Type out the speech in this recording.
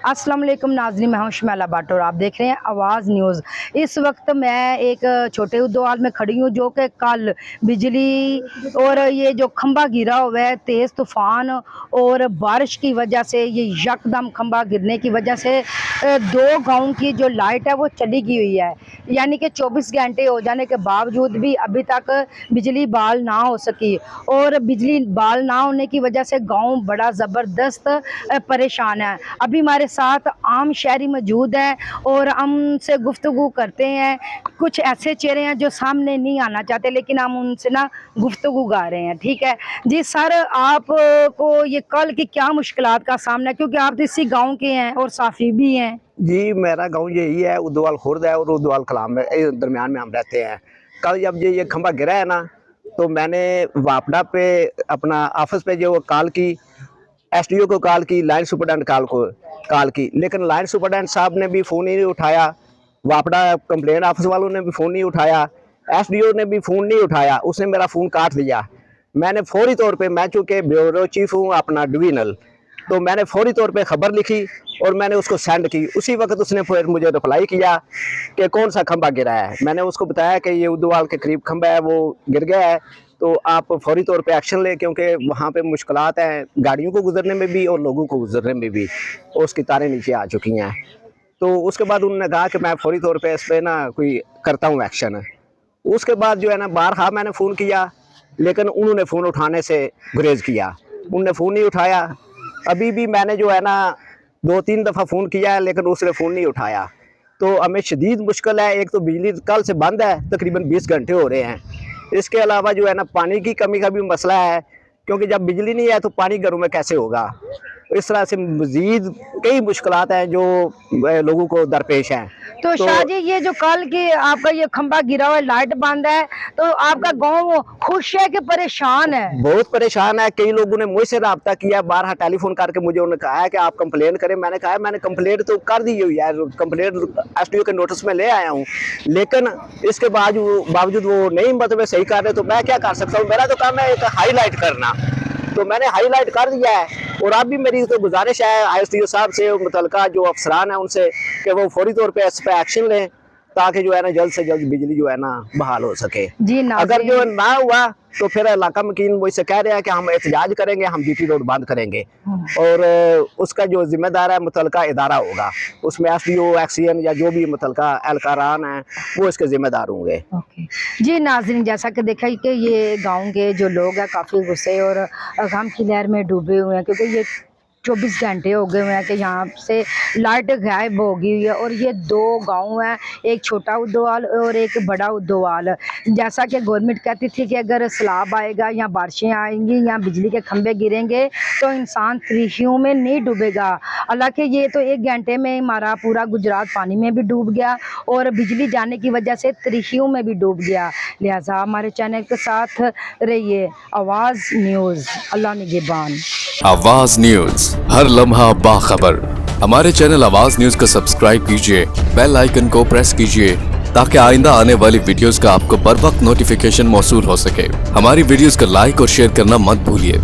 अस्सलाम वालेकुम नाज़रीन, मैं हूं शमैला भट्ट और आप देख रहे हैं आवाज़ न्यूज़। इस वक्त मैं एक छोटे उद्वाल में खड़ी हूं जो कि कल बिजली और ये जो खंबा गिरा हुआ है तेज़ तूफ़ान और बारिश की वजह से, ये यकदम खंबा गिरने की वजह से दो गाँव की जो लाइट है वो चली गई हुई है। यानी कि 24 घंटे हो जाने के बावजूद भी अभी तक बिजली बहाल ना हो सकी और बिजली बहाल ना होने की वजह से गाँव बड़ा ज़बरदस्त परेशान है। अभी हमारे साथ आम शहरी मौजूद हैं और हम उनसे गुफ्तगू करते हैं। कुछ ऐसे चेहरे हैं जो सामने नहीं आना चाहते लेकिन हम उनसे ना गुफ्तगू गा रहे हैं। ठीक है जी सर, आप को ये कल की क्या मुश्किलात का सामना है, क्योंकि आप तो इसी गाँव के हैं और साफ़ी भी हैं। जी, मेरा गांव यही है, उद्वाल खुर्द है और उद्वाल कलाम में दरमियान में हम रहते हैं। कल जब ये खंबा गिरा है ना, तो मैंने वापडा पे अपना ऑफिस पे जो कॉल की, एसडीओ को कॉल की, लाइन सुपरडेंट कॉल की, लेकिन लाइन सुपरडेंट साहब ने भी फ़ोन ही नहीं उठाया। वापडा कंप्लेंट ऑफिस वालों ने भी फ़ोन नहीं उठाया, एसडीओ ने भी फ़ोन नहीं उठाया, उसने मेरा फ़ोन काट दिया। मैंने फौरी तौर पे, मैं चूँकि ब्यूरो चीफ हूँ अपना डिवीजनल, तो मैंने फौरी तौर पे ख़बर लिखी और मैंने उसको सेंड की। उसी वक्त उसने फिर मुझे रिप्लाई किया कि कौन सा खंबा गिरा है। मैंने उसको बताया कि ये उद्वाल के करीब खंबा है, वो गिर गया है, तो आप फौरी तौर पे एक्शन लें, क्योंकि वहाँ पे मुश्किलात हैं गाड़ियों को गुजरने में भी और लोगों को गुजरने में भी, और उसकी तारें नीचे आ चुकी हैं। तो उसके बाद उन्होंने कहा कि मैं फौरी तौर पे इस पर ना कोई करता हूँ एक्शन। उसके बाद जो है ना बारहा मैंने फ़ोन किया, लेकिन उन्होंने फ़ोन उठाने से गुरेज किया, उन्होंने फ़ोन नहीं उठाया। अभी भी मैंने जो है ना 2-3 दफ़ा फ़ोन किया है, लेकिन उसने फ़ोन नहीं उठाया। तो हमें शदीद मुश्किल है। एक तो बिजली कल से बंद है, तकरीबन 20 घंटे हो रहे हैं। इसके अलावा जो है ना पानी की कमी का भी मसला है, क्योंकि जब बिजली नहीं है तो पानी घरों में कैसे होगा। इस तरह से मज़ीद कई मुश्किलात हैं जो लोगों को दरपेश हैं। तो शाह जी, ये जो कल की आपका ये खंबा गिरा हुआ है, लाइट बंद है, तो आपका गांव खुश है कि परेशान है? बहुत परेशान है। कई लोगों ने मुझसे रब्ता किया, बारहा टेलीफोन करके मुझे उन्होंने कहा है कि आप कंप्लेन करें। मैंने कहा मैंने कंप्लेंट तो कर दी हुई है, कंप्लेंट एसडीओ के नोटिस में ले आया हूँ, लेकिन इसके बावजूद वो नहीं मतलब सही कर रहे, तो मैं क्या कर सकता हूँ। मेरा तो काम है एक हाईलाइट करना, तो मैंने हाईलाइट कर दिया है। और अब भी मेरी तो गुजारिश है आईएसडीओ साहब से, मुतलका जो अफसरान है उनसे, कि वो फौरी तौर पे इस पे एक्शन लें, ताकि जो है ना जल्द से जल्द बिजली जो है ना बहाल हो सके। जी अगर जो ना हुआ तो फिर इलाका मकीन मुझसे कह रहे हैं कि हम एहतजाज करेंगे, हम जीटी रोड बंद करेंगे, और उसका जो जिम्मेदार है मुतलका इदारा होगा, उसमें एसडीओ, एक्सीएन या जो भी मुतलका एहलकारान हैं वो इसके जिम्मेदार होंगे। जी नाज़रीन, जैसा कि देखा कि ये गांव के जो लोग हैं काफ़ी गुस्से और गम की लहर में डूबे हुए हैं, क्योंकि ये 24 घंटे हो गए हुए हैं कि यहाँ से लाइट गायब हो गई हुई है। और ये दो गांव हैं, एक छोटा उद्वाल और एक बड़ा उद्वाल। जैसा कि गवर्नमेंट कहती थी कि अगर सैलाब आएगा या बारिशें आएंगी या बिजली के खंभे गिरेंगे तो इंसान तरीखियों में नहीं डूबेगा। हालांकि ये तो 1 घंटे में हमारा पूरा गुजरात पानी में भी डूब गया और बिजली जाने की वजह से तरीखियों में भी डूब गया। लिहाजा हमारे चैनल के साथ रहिए। आवाज़ न्यूज़, अल्लाह निगहबान। आवाज न्यूज, हर लम्हा बाखबर। हमारे चैनल आवाज न्यूज को सब्सक्राइब कीजिए, बेल आइकन को प्रेस कीजिए, ताकि आइंदा आने वाली वीडियोस का आपको बर वक्त नोटिफिकेशन मौसूल हो सके। हमारी वीडियोस को लाइक और शेयर करना मत भूलिए।